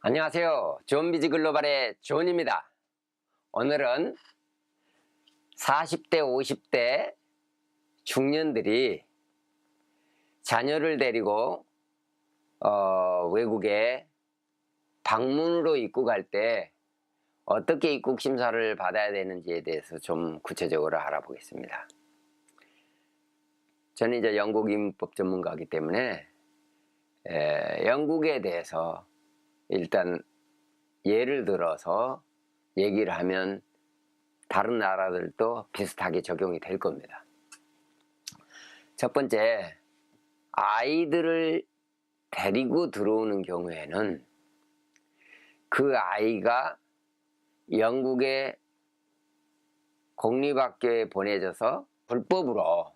안녕하세요. 존비즈 글로벌의 존입니다. 오늘은 40대, 50대 중년들이 자녀를 데리고 외국에 방문으로 입국할 때 어떻게 입국 심사를 받아야 되는지에 대해서 좀 구체적으로 알아보겠습니다. 저는 이제 영국 입법 전문가이기 때문에 영국에 대해서 일단 예를 들어서 얘기를 하면 다른 나라들도 비슷하게 적용이 될 겁니다. 첫 번째, 아이들을 데리고 들어오는 경우에는 그 아이가 영국의 공립학교에 보내져서 불법으로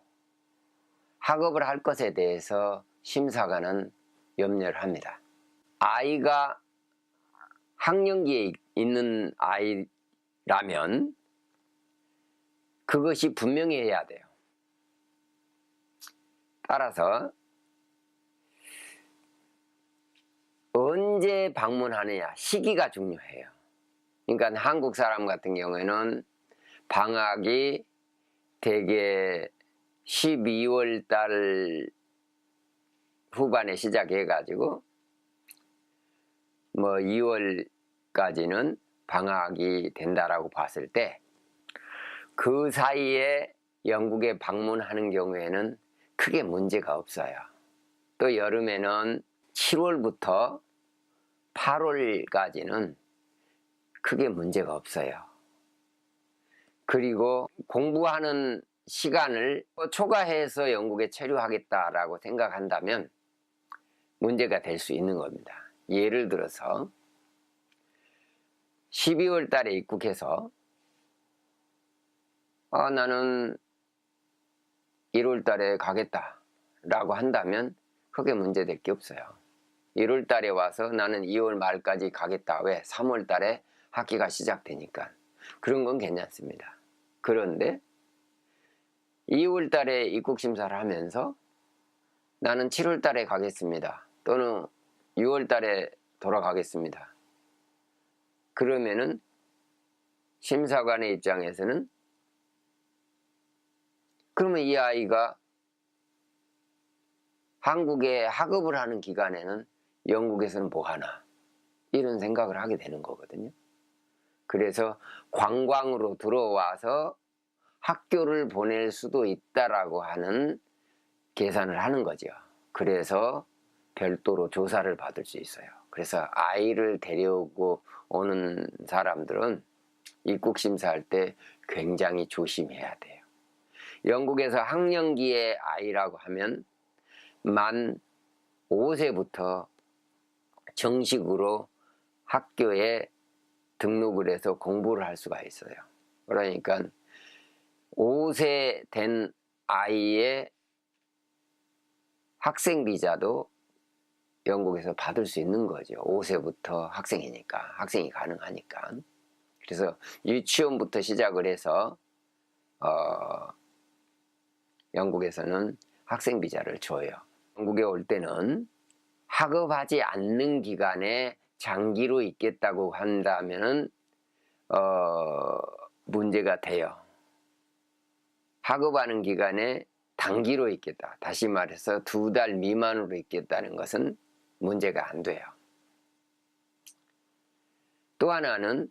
학업을 할 것에 대해서 심사관은 염려를 합니다. 아이가 학령기에 있는 아이라면 그것이 분명히 해야 돼요. 따라서 언제 방문하느냐, 시기가 중요해요. 그러니까 한국 사람 같은 경우에는 방학이 대개 12월 달 후반에 시작해 가지고 뭐 2월까지는 방학이 된다라고 봤을 때 그 사이에 영국에 방문하는 경우에는 크게 문제가 없어요. 또 여름에는 7월부터 8월까지는 크게 문제가 없어요. 그리고 공부하는 시간을 초과해서 영국에 체류하겠다라고 생각한다면 문제가 될 수 있는 겁니다. 예를 들어서 12월 달에 입국해서 나는 1월 달에 가겠다 라고 한다면 크게 문제될 게 없어요. 1월 달에 와서 나는 2월 말까지 가겠다. 왜? 3월 달에 학기가 시작되니까. 그런 건 괜찮습니다. 그런데 2월 달에 입국 심사를 하면서 나는 7월 달에 가겠습니다. 또는 6월 달에 돌아가겠습니다. 그러면은 심사관의 입장에서는 그러면 이 아이가 한국에 학업을 하는 기간에는 영국에서는 뭐 하나? 이런 생각을 하게 되는 거거든요. 그래서 관광으로 들어와서 학교를 보낼 수도 있다라고 하는 계산을 하는 거죠. 그래서 별도로 조사를 받을 수 있어요. 그래서 아이를 데려오고 오는 사람들은 입국 심사할 때 굉장히 조심해야 돼요. 영국에서 학령기의 아이라고 하면 만 5세부터 정식으로 학교에 등록을 해서 공부를 할 수가 있어요. 그러니까 5세 된 아이의 학생 비자도 영국에서 받을 수 있는 거죠. 5세부터 학생이니까, 학생이 가능하니까. 그래서 유치원부터 시작을 해서 영국에서는 학생 비자를 줘요. 영국에 올 때는 학업하지 않는 기간에 장기로 있겠다고 한다면 문제가 돼요. 학업하는 기간에 단기로 있겠다. 다시 말해서 2달 미만으로 있겠다는 것은 문제가 안 돼요. 또 하나는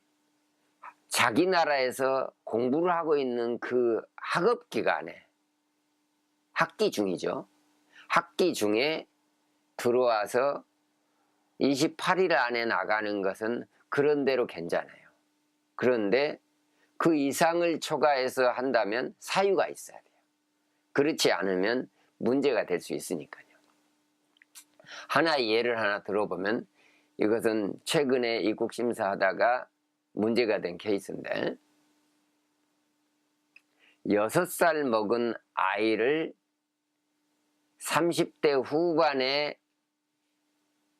자기 나라에서 공부를 하고 있는 그 학업 기간에 학기 중이죠. 학기 중에 들어와서 28일 안에 나가는 것은 그런대로 괜찮아요. 그런데 그 이상을 초과해서 한다면 사유가 있어야 돼요. 그렇지 않으면 문제가 될 수 있으니까요. 하나의 예를 하나 들어보면 이것은 최근에 입국 심사하다가 문제가 된 케이스인데 6살 먹은 아이를 30대 후반의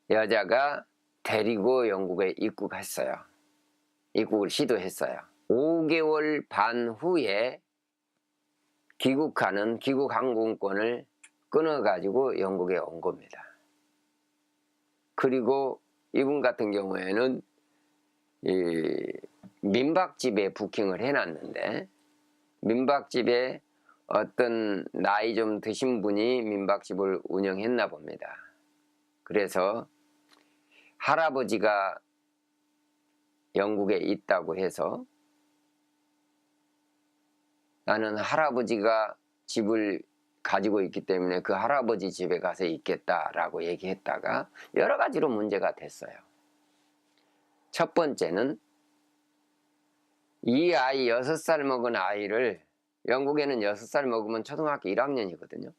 여자가 데리고 영국에 입국했어요. 입국을 시도했어요. 5개월 반 후에 귀국하는 귀국 항공권을 끊어가지고 영국에 온 겁니다. 그리고 이분 같은 경우에는 이 민박집에 부킹을 해놨는데, 민박집에 어떤 나이 좀 드신 분이 민박집을 운영했나 봅니다. 그래서 할아버지가 영국에 있다고 해서 나는 할아버지가 집을 가지고 있기 때문에 그 할아버지 집에 가서 있겠다라고 얘기했다가 여러 가지로 문제가 됐어요. 첫 번째는 이 아이 6살 먹은 아이를, 영국에는 6살 먹으면 초등학교 1학년이거든요.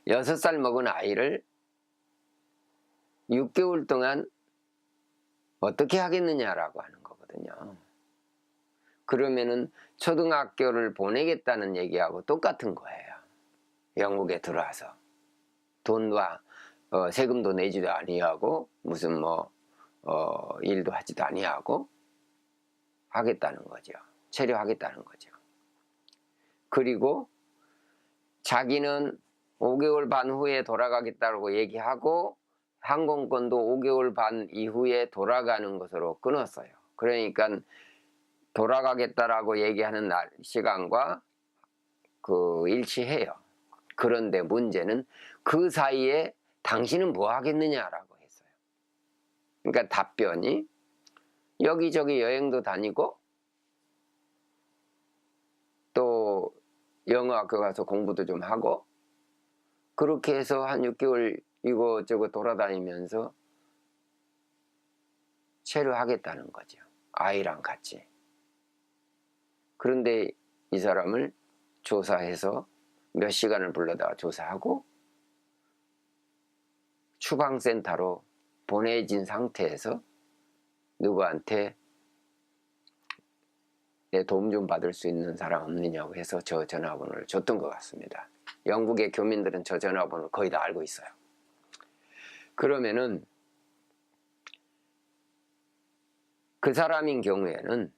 6살 먹은 아이를 6개월 동안 어떻게 하겠느냐라고 하는 거거든요. 그러면은 초등학교를 보내겠다는 얘기하고 똑같은 거예요. 영국에 들어와서 돈과 세금도 내지도 아니하고 무슨 일도 하지도 아니하고 하겠다는 거죠. 체류하겠다는 거죠. 그리고 자기는 5개월 반 후에 돌아가겠다고 얘기하고 항공권도 5개월 반 이후에 돌아가는 것으로 끊었어요. 그러니까 돌아가겠다라고 얘기하는 날 시간과 일치해요. 그런데 문제는 그 사이에 당신은 뭐 하겠느냐라고 했어요. 그러니까 답변이 여기저기 여행도 다니고 또 영어학교 가서 공부도 좀 하고 그렇게 해서 한 6개월 이거저거 돌아다니면서 체류하겠다는 거죠. 아이랑 같이. 그런데 이 사람을 조사해서 몇 시간을 불러다가 조사하고 추방센터로 보내진 상태에서 누구한테 내 도움 좀 받을 수 있는 사람 없느냐고 해서 저 전화번호를 줬던 것 같습니다. 영국의 교민들은 저 전화번호를 거의 다 알고 있어요. 그러면은 그 사람인 경우에는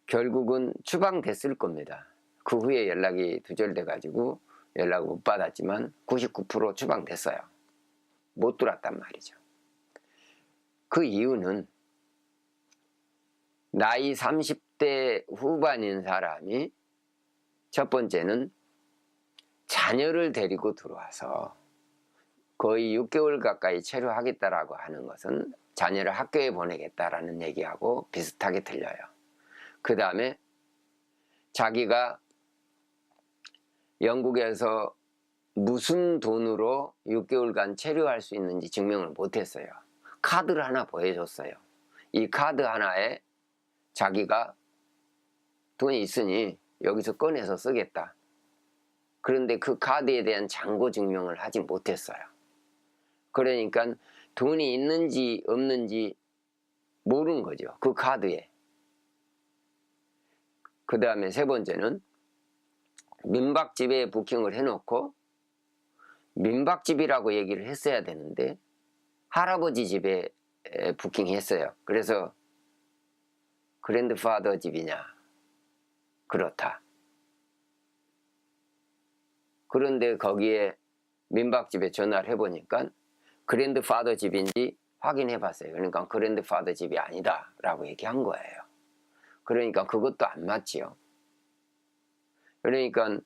결국은 추방됐을 겁니다. 그 후에 연락이 두절돼 가지고 연락을 못 받았지만 99% 추방됐어요. 못 들어왔단 말이죠. 그 이유는 나이 30대 후반인 사람이 첫 번째는 자녀를 데리고 들어와서 거의 6개월 가까이 체류하겠다라고 하는 것은 자녀를 학교에 보내겠다라는 얘기하고 비슷하게 들려요. 그 다음에 자기가 영국에서 무슨 돈으로 6개월간 체류할 수 있는지 증명을 못했어요. 카드를 하나 보여줬어요. 이 카드 하나에 자기가 돈이 있으니 여기서 꺼내서 쓰겠다. 그런데 그 카드에 대한 잔고 증명을 하지 못했어요. 그러니까 돈이 있는지 없는지 모르는 거죠. 그 카드에. 그 다음에 세 번째는 민박집에 부킹을 해놓고 민박집이라고 얘기를 했어야 되는데 할아버지 집에 부킹했어요. 그래서 그랜드파더 집이냐? 그렇다. 그런데 거기에 민박집에 전화를 해보니까 그랜드파더 집인지 확인해 봤어요. 그러니까 그랜드파더 집이 아니다 라고 얘기한 거예요. 그러니까 그것도 안 맞지요. 그러니까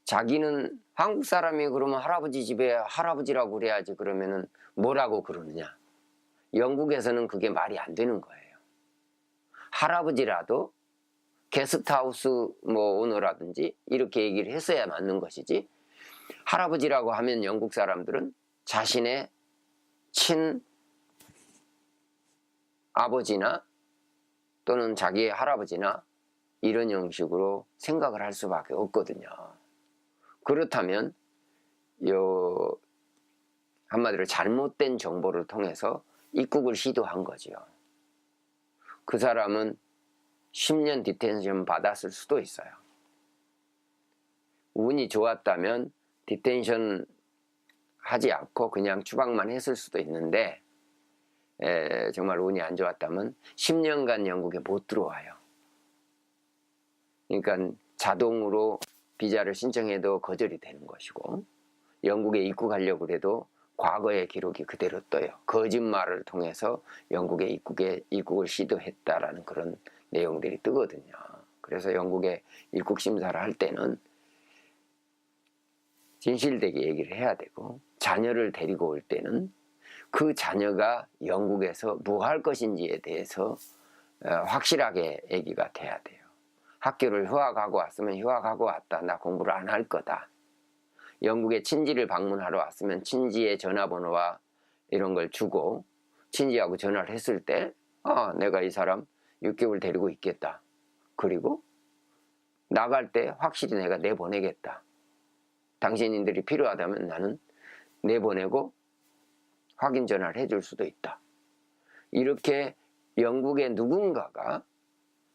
자기는 한국 사람이 그러면 할아버지 집에 할아버지라고 그래야지 그러면은 뭐라고 그러느냐. 영국에서는 그게 말이 안 되는 거예요. 할아버지라도 게스트하우스 오너라든지 이렇게 얘기를 했어야 맞는 것이지, 할아버지라고 하면 영국 사람들은 자신의 친아버지나 또는 자기의 할아버지나 이런 형식으로 생각을 할 수밖에 없거든요. 그렇다면 한마디로 잘못된 정보를 통해서 입국을 시도한 거죠. 그 사람은 10년 디텐션 받았을 수도 있어요. 운이 좋았다면 디텐션 하지 않고 그냥 추방만 했을 수도 있는데 정말 운이 안 좋았다면 10년간 영국에 못 들어와요. 그러니까 자동으로 비자를 신청해도 거절이 되는 것이고 영국에 입국하려고 해도 과거의 기록이 그대로 떠요. 거짓말을 통해서 영국에 입국을 시도했다라는 그런 내용들이 뜨거든요. 그래서 영국에 입국 심사를 할 때는 진실되게 얘기를 해야 되고, 자녀를 데리고 올 때는 그 자녀가 영국에서 뭐 할 것인지에 대해서 확실하게 얘기가 돼야 돼요. 학교를 휴학하고 왔으면 휴학하고 왔다. 나 공부를 안 할 거다. 영국에 친지를 방문하러 왔으면 친지의 전화번호와 이런 걸 주고 친지하고 전화를 했을 때 내가 이 사람 6개월 데리고 있겠다. 그리고 나갈 때 확실히 내가 내보내겠다. 당신들이 필요하다면 나는 내보내고 확인 전화를 해줄 수도 있다. 이렇게 영국의 누군가가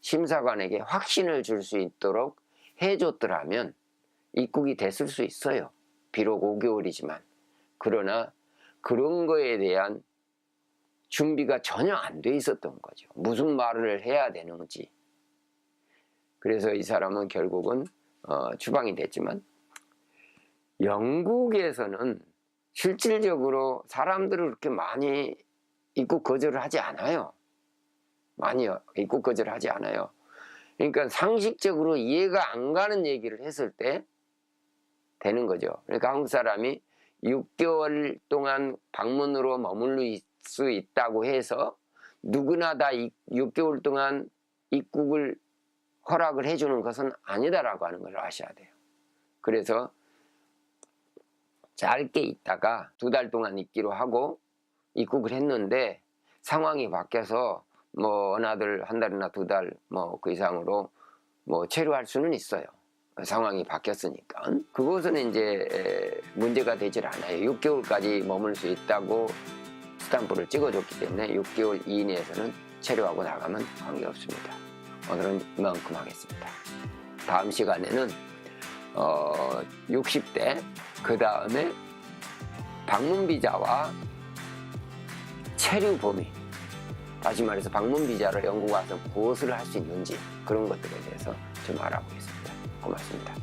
심사관에게 확신을 줄 수 있도록 해줬더라면 입국이 됐을 수 있어요. 비록 5개월이지만. 그러나 그런 거에 대한 준비가 전혀 안 돼 있었던 거죠. 무슨 말을 해야 되는지. 그래서 이 사람은 결국은 추방이 됐지만, 영국에서는 실질적으로 사람들을 그렇게 많이 입국 거절을 하지 않아요. 많이 입국 거절을 하지 않아요. 그러니까 상식적으로 이해가 안 가는 얘기를 했을 때 되는 거죠. 그러니까 한국 사람이 6개월 동안 방문으로 머물 수 있다고 해서 누구나 다 6개월 동안 입국을 허락을 해주는 것은 아니다라고 하는 걸 아셔야 돼요. 그래서 짧게 있다가 2달 동안 있기로 하고 입국을 했는데 상황이 바뀌어서 뭐 어나들 1달이나 2달 뭐 그 이상으로 뭐 체류할 수는 있어요. 상황이 바뀌었으니까. 그것은 이제 문제가 되질 않아요. 6개월까지 머물 수 있다고 스탬프를 찍어줬기 때문에 6개월 이내에서는 체류하고 나가면 관계없습니다. 오늘은 이만큼 하겠습니다. 다음 시간에는 60대 그 다음에 방문비자와 체류 범위, 다시 말해서 방문비자로 영국 와서 무엇을 할 수 있는지 그런 것들에 대해서 좀 알아보겠습니다. 고맙습니다.